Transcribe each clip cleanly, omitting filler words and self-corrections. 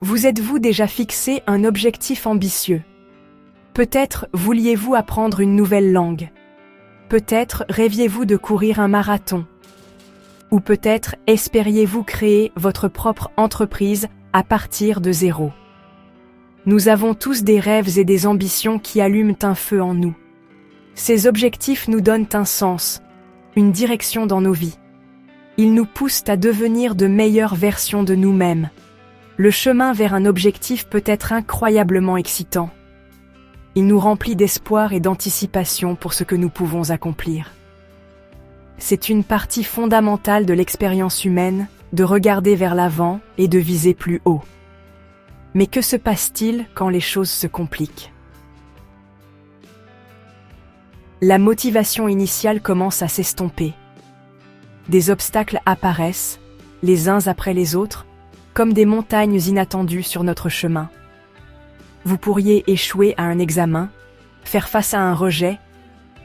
Vous êtes-vous déjà fixé un objectif ambitieux? Peut-être vouliez-vous apprendre une nouvelle langue. Peut-être rêviez-vous de courir un marathon. Ou peut-être espériez-vous créer votre propre entreprise à partir de zéro. Nous avons tous des rêves et des ambitions qui allument un feu en nous. Ces objectifs nous donnent un sens, une direction dans nos vies. Ils nous poussent à devenir de meilleures versions de nous-mêmes. Le chemin vers un objectif peut être incroyablement excitant. Il nous remplit d'espoir et d'anticipation pour ce que nous pouvons accomplir. C'est une partie fondamentale de l'expérience humaine de regarder vers l'avant et de viser plus haut. Mais que se passe-t-il quand les choses se compliquent? La motivation initiale commence à s'estomper. Des obstacles apparaissent, les uns après les autres, comme des montagnes inattendues sur notre chemin. Vous pourriez échouer à un examen, faire face à un rejet,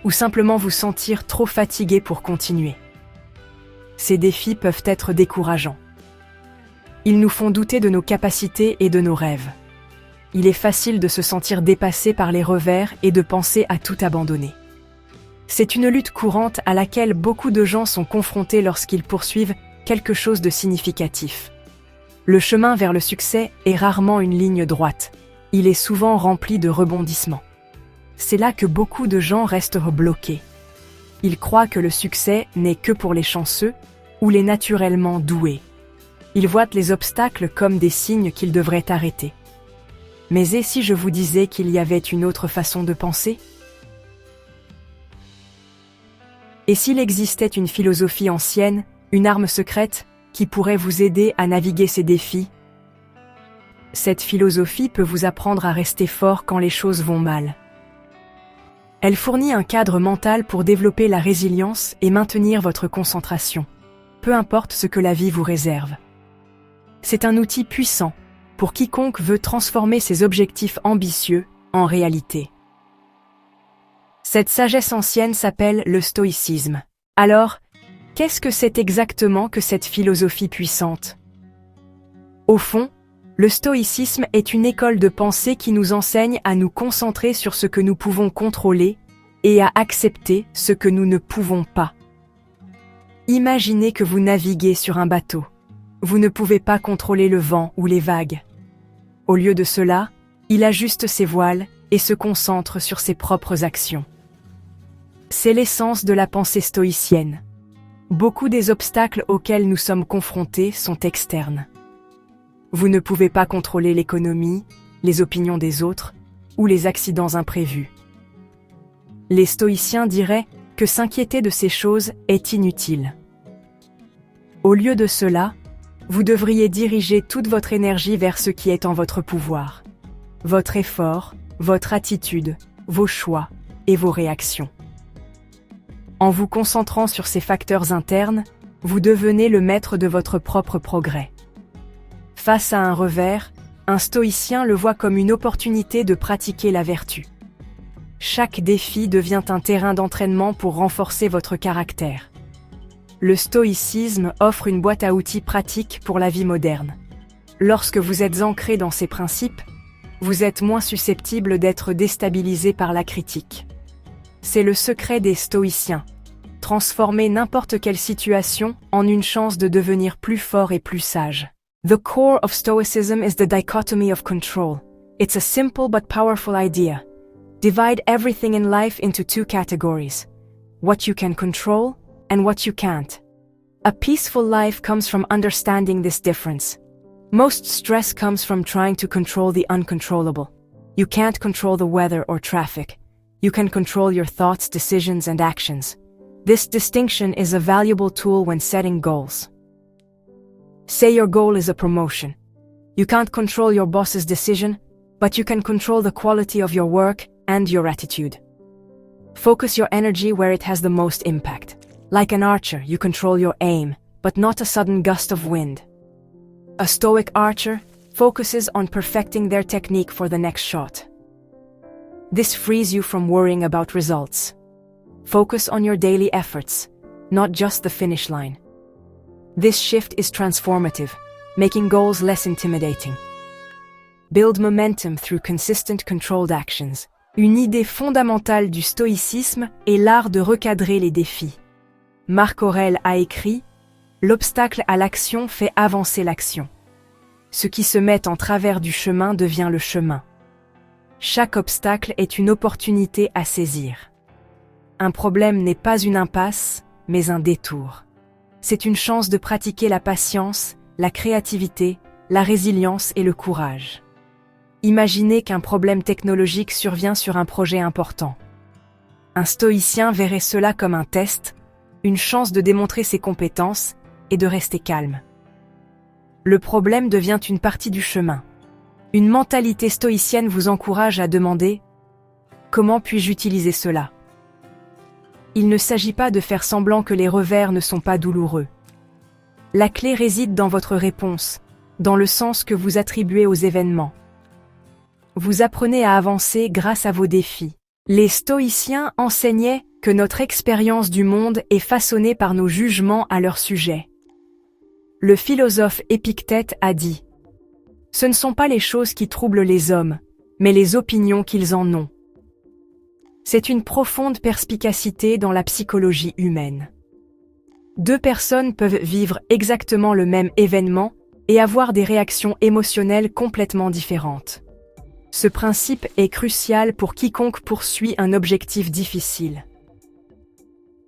ou simplement vous sentir trop fatigué pour continuer. Ces défis peuvent être décourageants. Ils nous font douter de nos capacités et de nos rêves. Il est facile de se sentir dépassé par les revers et de penser à tout abandonner. C'est une lutte courante à laquelle beaucoup de gens sont confrontés lorsqu'ils poursuivent quelque chose de significatif. Le chemin vers le succès est rarement une ligne droite. Il est souvent rempli de rebondissements. C'est là que beaucoup de gens restent bloqués. Ils croient que le succès n'est que pour les chanceux ou les naturellement doués. Ils voient les obstacles comme des signes qu'ils devraient arrêter. Mais et si je vous disais qu'il y avait une autre façon de penser? Et s'il existait une philosophie ancienne, une arme secrète, qui pourrait vous aider à naviguer ces défis? Cette philosophie peut vous apprendre à rester fort quand les choses vont mal. Elle fournit un cadre mental pour développer la résilience et maintenir votre concentration, peu importe ce que la vie vous réserve. C'est un outil puissant pour quiconque veut transformer ses objectifs ambitieux en réalité. Cette sagesse ancienne s'appelle le stoïcisme. Alors, qu'est-ce que c'est exactement que cette philosophie puissante? Au fond, le stoïcisme est une école de pensée qui nous enseigne à nous concentrer sur ce que nous pouvons contrôler et à accepter ce que nous ne pouvons pas. Imaginez que vous naviguez sur un bateau. Vous ne pouvez pas contrôler le vent ou les vagues. Au lieu de cela, il ajuste ses voiles et se concentre sur ses propres actions. C'est l'essence de la pensée stoïcienne. Beaucoup des obstacles auxquels nous sommes confrontés sont externes. Vous ne pouvez pas contrôler l'économie, les opinions des autres ou les accidents imprévus. Les stoïciens diraient que s'inquiéter de ces choses est inutile. Au lieu de cela, vous devriez diriger toute votre énergie vers ce qui est en votre pouvoir. Votre effort, votre attitude, vos choix et vos réactions. En vous concentrant sur ces facteurs internes, vous devenez le maître de votre propre progrès. Face à un revers, un stoïcien le voit comme une opportunité de pratiquer la vertu. Chaque défi devient un terrain d'entraînement pour renforcer votre caractère. Le stoïcisme offre une boîte à outils pratique pour la vie moderne. Lorsque vous êtes ancré dans ces principes, vous êtes moins susceptible d'être déstabilisé par la critique. C'est le secret des stoïciens. Transformer n'importe quelle situation en une chance de devenir plus fort et plus sage. The core of Stoicism is the dichotomy of control. It's a simple but powerful idea. Divide everything in life into two categories: what you can control and what you can't. A peaceful life comes from understanding this difference. Most stress comes from trying to control the uncontrollable. You can't control the weather or traffic. You can control your thoughts, decisions, and actions. This distinction is a valuable tool when setting goals. Say your goal is a promotion. You can't control your boss's decision, but you can control the quality of your work and your attitude. Focus your energy where it has the most impact. Like an archer, you control your aim, but not a sudden gust of wind. A stoic archer focuses on perfecting their technique for the next shot. This frees you from worrying about results. Focus on your daily efforts, not just the finish line. This shift is transformative, making goals less intimidating. Build momentum through consistent controlled actions. Une idée fondamentale du stoïcisme est l'art de recadrer les défis. Marc Aurèle a écrit « L'obstacle à l'action fait avancer l'action. Ce qui se met en travers du chemin devient le chemin. Chaque obstacle est une opportunité à saisir. Un problème n'est pas une impasse, mais un détour. C'est une chance de pratiquer la patience, la créativité, la résilience et le courage. Imaginez qu'un problème technologique survient sur un projet important. Un stoïcien verrait cela comme un test, une chance de démontrer ses compétences et de rester calme. Le problème devient une partie du chemin. Une mentalité stoïcienne vous encourage à demander « Comment puis-je utiliser cela ?» Il ne s'agit pas de faire semblant que les revers ne sont pas douloureux. La clé réside dans votre réponse, dans le sens que vous attribuez aux événements. Vous apprenez à avancer grâce à vos défis. Les stoïciens enseignaient que notre expérience du monde est façonnée par nos jugements à leur sujet. Le philosophe Épictète a dit « Ce ne sont pas les choses qui troublent les hommes, mais les opinions qu'ils en ont. » C'est une profonde perspicacité dans la psychologie humaine. Deux personnes peuvent vivre exactement le même événement et avoir des réactions émotionnelles complètement différentes. Ce principe est crucial pour quiconque poursuit un objectif difficile.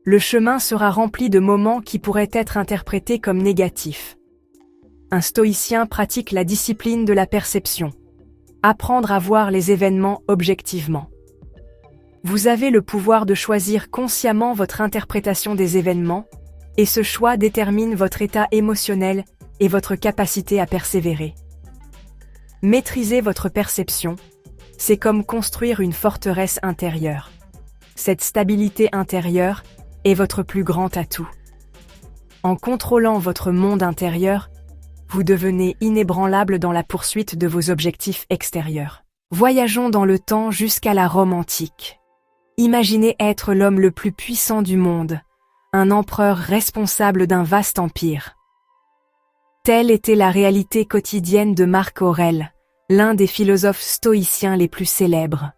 Le chemin sera rempli de moments qui pourraient être interprétés comme négatifs. Un stoïcien pratique la discipline de la perception. Apprendre à voir les événements objectivement. Vous avez le pouvoir de choisir consciemment votre interprétation des événements, et ce choix détermine votre état émotionnel et votre capacité à persévérer. Maîtriser votre perception, c'est comme construire une forteresse intérieure. Cette stabilité intérieure est votre plus grand atout. En contrôlant votre monde intérieur, vous devenez inébranlable dans la poursuite de vos objectifs extérieurs. Voyageons dans le temps jusqu'à la Rome antique. Imaginez être l'homme le plus puissant du monde, un empereur responsable d'un vaste empire. Telle était la réalité quotidienne de Marc Aurèle, l'un des philosophes stoïciens les plus célèbres.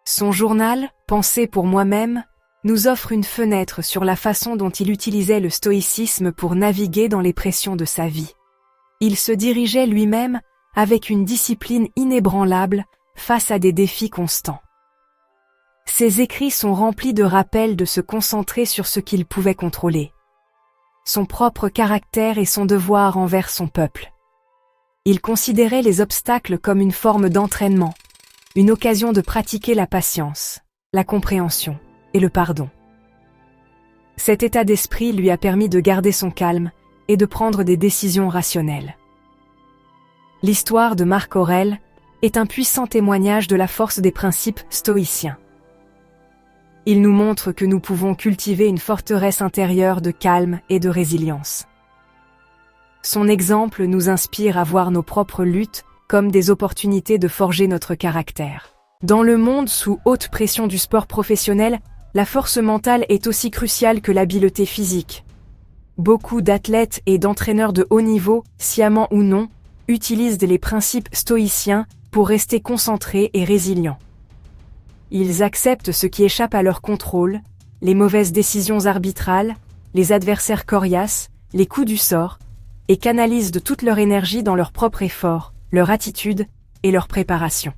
Son journal, Pensées pour moi-même, nous offre une fenêtre sur la façon dont il utilisait le stoïcisme pour naviguer dans les pressions de sa vie. Il se dirigeait lui-même avec une discipline inébranlable face à des défis constants. Ses écrits sont remplis de rappels de se concentrer sur ce qu'il pouvait contrôler. Son propre caractère et son devoir envers son peuple. Il considérait les obstacles comme une forme d'entraînement, une occasion de pratiquer la patience, la compréhension et le pardon. Cet état d'esprit lui a permis de garder son calme et de prendre des décisions rationnelles. L'histoire de Marc Aurèle est un puissant témoignage de la force des principes stoïciens. Il nous montre que nous pouvons cultiver une forteresse intérieure de calme et de résilience. Son exemple nous inspire à voir nos propres luttes comme des opportunités de forger notre caractère. Dans le monde sous haute pression du sport professionnel, la force mentale est aussi cruciale que l'habileté physique. Beaucoup d'athlètes et d'entraîneurs de haut niveau, sciemment ou non, utilisent les principes stoïciens pour rester concentrés et résilients. Ils acceptent ce qui échappe à leur contrôle, les mauvaises décisions arbitrales, les adversaires coriaces, les coups du sort, et canalisent de toute leur énergie dans leur propre effort, leur attitude et leur préparation.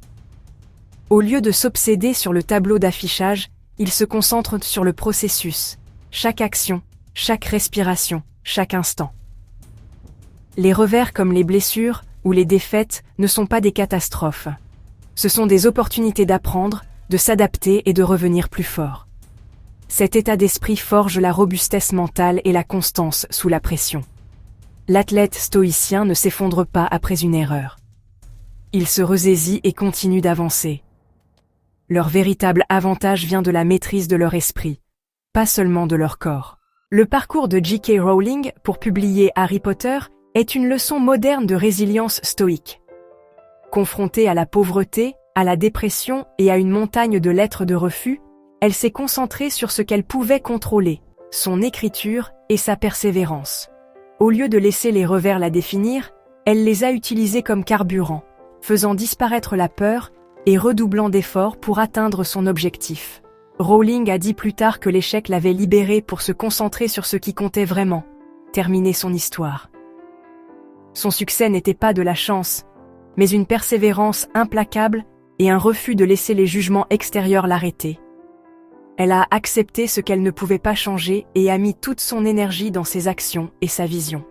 Au lieu de s'obséder sur le tableau d'affichage, ils se concentrent sur le processus, chaque action, chaque respiration, chaque instant. Les revers comme les blessures ou les défaites ne sont pas des catastrophes. Ce sont des opportunités d'apprendre, de s'adapter et de revenir plus fort. Cet état d'esprit forge la robustesse mentale et la constance sous la pression. L'athlète stoïcien ne s'effondre pas après une erreur. Il se ressaisit et continue d'avancer. Leur véritable avantage vient de la maîtrise de leur esprit, pas seulement de leur corps. Le parcours de J.K. Rowling pour publier Harry Potter est une leçon moderne de résilience stoïque. Confrontée à la pauvreté, à la dépression et à une montagne de lettres de refus, elle s'est concentrée sur ce qu'elle pouvait contrôler, son écriture et sa persévérance. Au lieu de laisser les revers la définir, elle les a utilisés comme carburant, faisant disparaître la peur et redoublant d'efforts pour atteindre son objectif. Rowling a dit plus tard que l'échec l'avait libéré pour se concentrer sur ce qui comptait vraiment, terminer son histoire. Son succès n'était pas de la chance, mais une persévérance implacable et un refus de laisser les jugements extérieurs l'arrêter. Elle a accepté ce qu'elle ne pouvait pas changer et a mis toute son énergie dans ses actions et sa vision.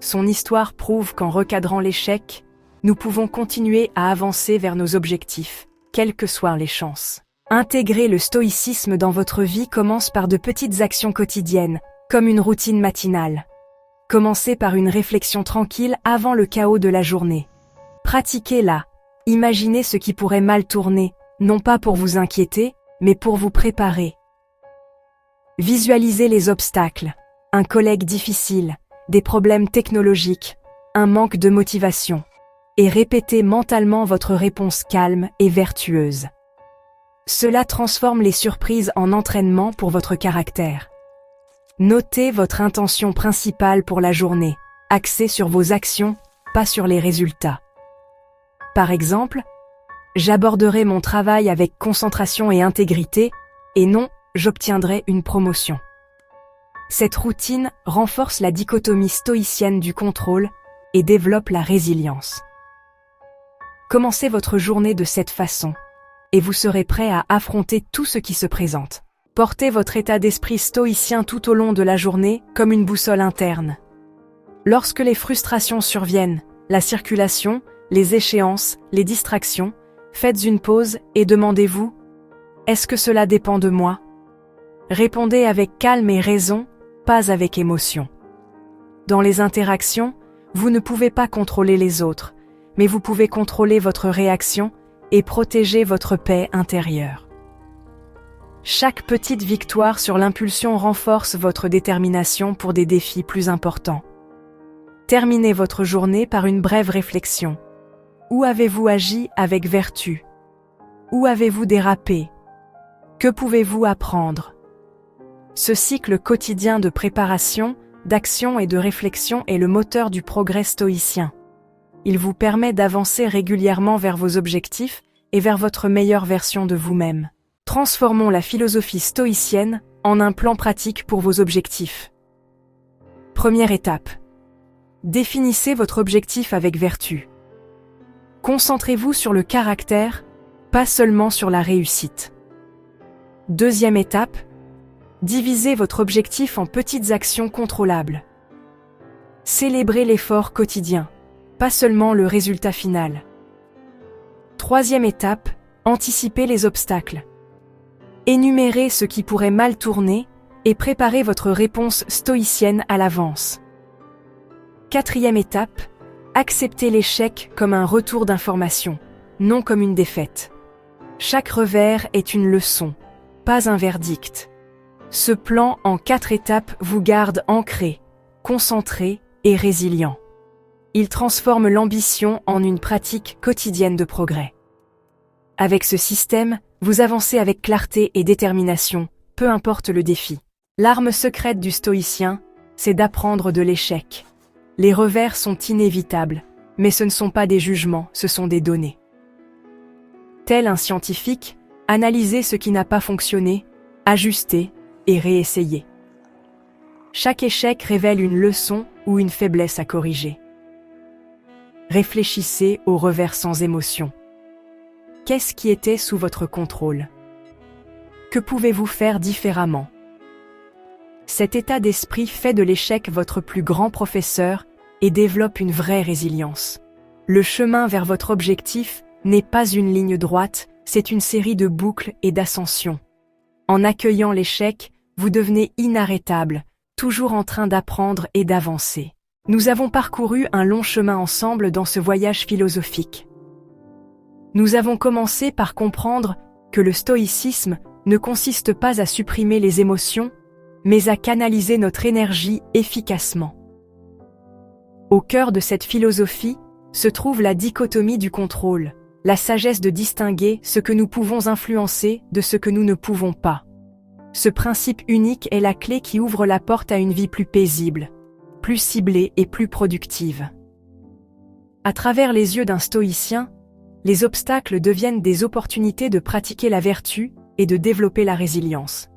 Son histoire prouve qu'en recadrant l'échec, nous pouvons continuer à avancer vers nos objectifs, quelles que soient les chances. Intégrer le stoïcisme dans votre vie commence par de petites actions quotidiennes, comme une routine matinale. Commencez par une réflexion tranquille avant le chaos de la journée. Pratiquez-la. Imaginez ce qui pourrait mal tourner, non pas pour vous inquiéter, mais pour vous préparer. Visualisez les obstacles, un collègue difficile, des problèmes technologiques, un manque de motivation, et répétez mentalement votre réponse calme et vertueuse. Cela transforme les surprises en entraînement pour votre caractère. Notez votre intention principale pour la journée, axée sur vos actions, pas sur les résultats. Par exemple, j'aborderai mon travail avec concentration et intégrité, et non, j'obtiendrai une promotion. Cette routine renforce la dichotomie stoïcienne du contrôle et développe la résilience. Commencez votre journée de cette façon, et vous serez prêt à affronter tout ce qui se présente. Portez votre état d'esprit stoïcien tout au long de la journée comme une boussole interne. Lorsque les frustrations surviennent, la circulation, les échéances, les distractions, faites une pause et demandez-vous « Est-ce que cela dépend de moi ?» Répondez avec calme et raison, pas avec émotion. Dans les interactions, vous ne pouvez pas contrôler les autres, mais vous pouvez contrôler votre réaction et protéger votre paix intérieure. Chaque petite victoire sur l'impulsion renforce votre détermination pour des défis plus importants. Terminez votre journée par une brève réflexion. Où avez-vous agi avec vertu? Où avez-vous dérapé? Que pouvez-vous apprendre? Ce cycle quotidien de préparation, d'action et de réflexion est le moteur du progrès stoïcien. Il vous permet d'avancer régulièrement vers vos objectifs et vers votre meilleure version de vous-même. Transformons la philosophie stoïcienne en un plan pratique pour vos objectifs. Première étape. Définissez votre objectif avec vertu. Concentrez-vous sur le caractère, pas seulement sur la réussite. Deuxième étape. Divisez votre objectif en petites actions contrôlables. Célébrez l'effort quotidien, pas seulement le résultat final. Troisième étape. Anticipez les obstacles. Énumérez ce qui pourrait mal tourner et préparez votre réponse stoïcienne à l'avance. Quatrième étape. Acceptez l'échec comme un retour d'information, non comme une défaite. Chaque revers est une leçon, pas un verdict. Ce plan en 4 étapes vous garde ancré, concentré et résilient. Il transforme l'ambition en une pratique quotidienne de progrès. Avec ce système, vous avancez avec clarté et détermination, peu importe le défi. L'arme secrète du stoïcien, c'est d'apprendre de l'échec. Les revers sont inévitables, mais ce ne sont pas des jugements, ce sont des données. Tel un scientifique, analysez ce qui n'a pas fonctionné, ajustez et réessayez. Chaque échec révèle une leçon ou une faiblesse à corriger. Réfléchissez aux revers sans émotion. Qu'est-ce qui était sous votre contrôle? Que pouvez-vous faire différemment? Cet état d'esprit fait de l'échec votre plus grand professeur et développe une vraie résilience. Le chemin vers votre objectif n'est pas une ligne droite, c'est une série de boucles et d'ascensions. En accueillant l'échec, vous devenez inarrêtable, toujours en train d'apprendre et d'avancer. Nous avons parcouru un long chemin ensemble dans ce voyage philosophique. Nous avons commencé par comprendre que le stoïcisme ne consiste pas à supprimer les émotions, mais à canaliser notre énergie efficacement. Au cœur de cette philosophie se trouve la dichotomie du contrôle, la sagesse de distinguer ce que nous pouvons influencer de ce que nous ne pouvons pas. Ce principe unique est la clé qui ouvre la porte à une vie plus paisible, plus ciblée et plus productive. À travers les yeux d'un stoïcien, les obstacles deviennent des opportunités de pratiquer la vertu et de développer la résilience.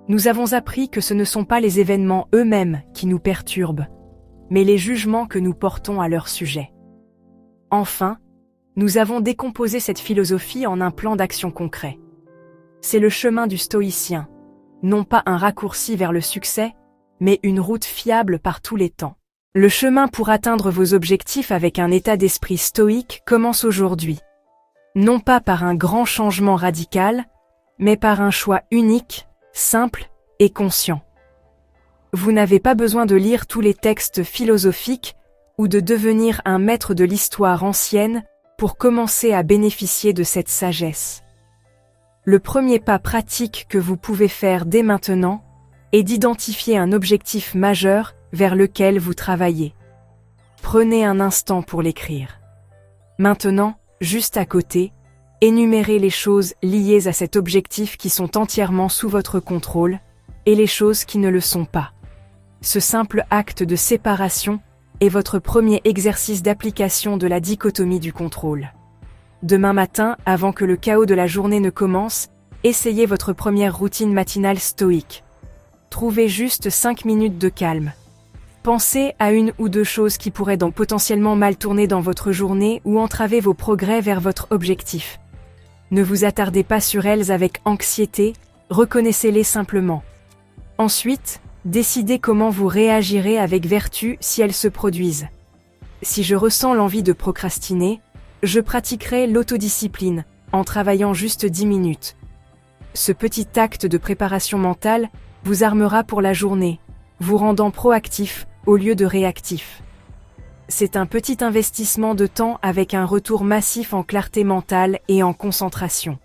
Nous avons appris que ce ne sont pas les événements eux-mêmes qui nous perturbent, mais les jugements que nous portons à leur sujet. Enfin, nous avons décomposé cette philosophie en un plan d'action concret. C'est le chemin du stoïcien, non pas un raccourci vers le succès, mais une route fiable par tous les temps. Le chemin pour atteindre vos objectifs avec un état d'esprit stoïque commence aujourd'hui. Non pas par un grand changement radical, mais par un choix unique, simple et conscient. Vous n'avez pas besoin de lire tous les textes philosophiques ou de devenir un maître de l'histoire ancienne pour commencer à bénéficier de cette sagesse. Le premier pas pratique que vous pouvez faire dès maintenant est d'identifier un objectif majeur vers lequel vous travaillez. Prenez un instant pour l'écrire. Maintenant, juste à côté, énumérez les choses liées à cet objectif qui sont entièrement sous votre contrôle et les choses qui ne le sont pas. Ce simple acte de séparation est votre premier exercice d'application de la dichotomie du contrôle. Demain matin, avant que le chaos de la journée ne commence, essayez votre première routine matinale stoïque. Trouvez juste 5 minutes de calme. Pensez à une ou deux choses qui pourraient donc potentiellement mal tourner dans votre journée ou entraver vos progrès vers votre objectif. Ne vous attardez pas sur elles avec anxiété, reconnaissez-les simplement. Ensuite, décidez comment vous réagirez avec vertu si elles se produisent. Si je ressens l'envie de procrastiner, je pratiquerai l'autodiscipline, en travaillant juste 10 minutes. Ce petit acte de préparation mentale vous armera pour la journée, vous rendant proactif au lieu de réactif. C'est un petit investissement de temps avec un retour massif en clarté mentale et en concentration.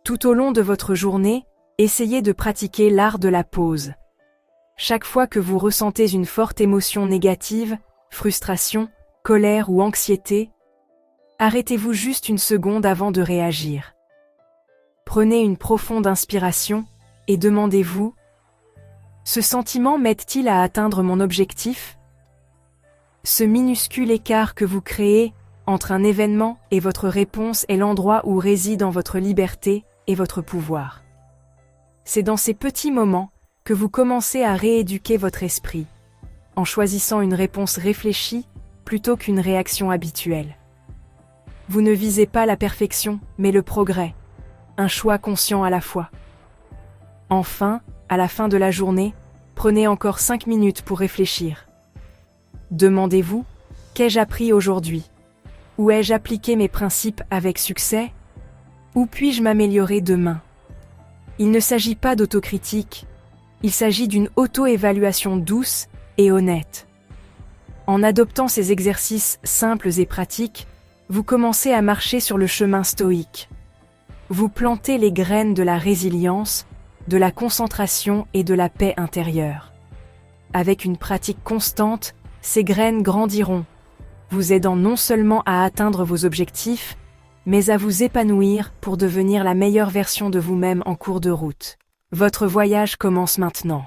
Tout au long de votre journée, essayez de pratiquer l'art de la pause. Chaque fois que vous ressentez une forte émotion négative, frustration, colère ou anxiété, arrêtez-vous juste une seconde avant de réagir. Prenez une profonde inspiration et demandez-vous: ce sentiment m'aide-t-il à atteindre mon objectif? Ce minuscule écart que vous créez entre un événement et votre réponse est l'endroit où réside votre liberté et votre pouvoir. C'est dans ces petits moments que vous commencez à rééduquer votre esprit, en choisissant une réponse réfléchie plutôt qu'une réaction habituelle. Vous ne visez pas la perfection, mais le progrès, un choix conscient à la fois. Enfin, à la fin de la journée, prenez encore 5 minutes pour réfléchir. Demandez-vous: qu'ai-je appris aujourd'hui? Où ai-je appliqué mes principes avec succès? Où puis-je m'améliorer demain? Il ne s'agit pas d'autocritique, il s'agit d'une auto-évaluation douce et honnête. En adoptant ces exercices simples et pratiques, vous commencez à marcher sur le chemin stoïque. Vous plantez les graines de la résilience, de la concentration et de la paix intérieure. Avec une pratique constante, ces graines grandiront, vous aidant non seulement à atteindre vos objectifs, mais à vous épanouir pour devenir la meilleure version de vous-même en cours de route. Votre voyage commence maintenant.